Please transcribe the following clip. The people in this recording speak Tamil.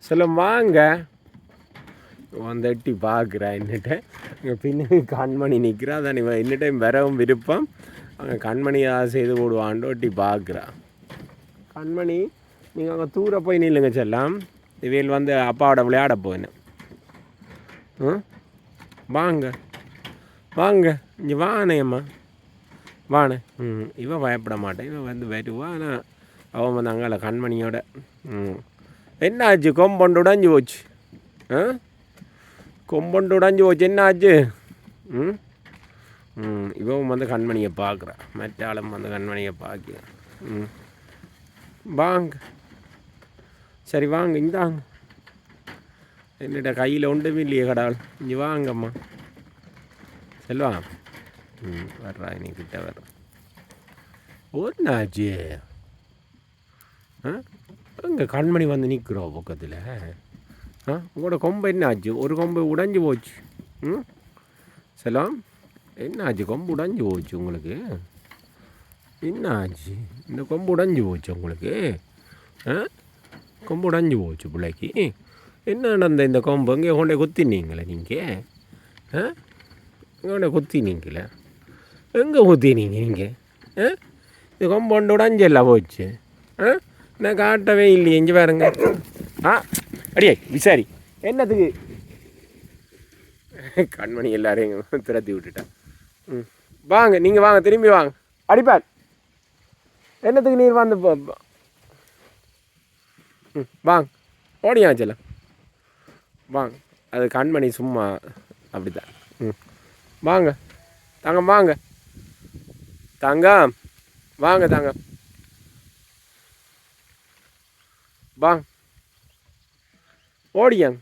சொல்ல வாங்க வந்து எட்டி பார்க்குறா என்னட்ட இங்கே பின்னாடி கண்மணி நிற்கிறா அதான் இவன் என்ன டைம் வரவும் விருப்பம் அங்கே கண்மணியாக செய்து போடுவான்ட்டு எட்டி பார்க்குறா. கண்மணி நீங்கள் அங்கே தூர போய் நில்லுங்க செல்லாம், இவையில் வந்து அப்பாவோட விளையாட போயினேன். வாங்க வாங்க இங்கே வானேம்மா வானே. இவன் பயப்பட மாட்டேன், இவன் வந்து வருவா. ஆனால் அவன் வந்து அங்கால கண்மணியோட என்னாச்சு கொம்பொண்டு உடஞ்சி போச்சு. கொம்பொண்டு உடஞ்சி போச்சு என்னாச்சு. இவன் வந்து கண்மணியை பார்க்குறான், மற்ற ஆளும் வந்து கண்மணியை பார்க்க. வாங்க சரி வாங்க இந்தாங்க, என்னிட்ட கையில் ஒன்றுமே இல்லையே கடால், இங்கே வாங்கம்மா செல்வா. வர்றா நீ கிட்ட வர்ற. ஒன்னாச்சு இங்கே கண்மணி வந்து நிற்கிறோம் பக்கத்தில். உங்களோட கொம்பு என்ன ஆச்சு? ஒரு கொம்பு உடைஞ்சி போச்சு. செல்லம் என்ன ஆச்சு? கொம்பு உடைஞ்சி போச்சு உங்களுக்கு? என்ன ஆச்சு? இந்த கொம்பு உடைஞ்சி போச்சு உங்களுக்கு? கொம்பு உடைஞ்சி போச்சு பிள்ளைக்கு. என்ன நடந்த இந்த கொம்பு இங்கே கொண்டே குத்தினீங்களே நீங்கள்? இங்கே கொண்டே குத்தினீங்களே? எங்கே குத்தினீங்க நீங்கள்? இந்த கொம்பு ஒன்று உடைஞ்செல்லாம் போச்சு. நான் காட்டவே இல்லையே, இங்கே பாருங்க. அடியே விசாரி என்னத்துக்கு கண்மணி எல்லாரையும் திரத்தி விட்டுட்டான். வாங்க நீங்கள் வாங்க, திரும்பி வாங்க. அடிப்பார் என்னத்துக்கு நீர் வந்து வாங்க ஓடியாச்சல வாங்க. அது கண்மணி சும்மா அப்படித்தான். வாங்க தங்கம் வாங்க, தங்கம் வாங்க, தங்கம் வாங்க ஓடியாங்க.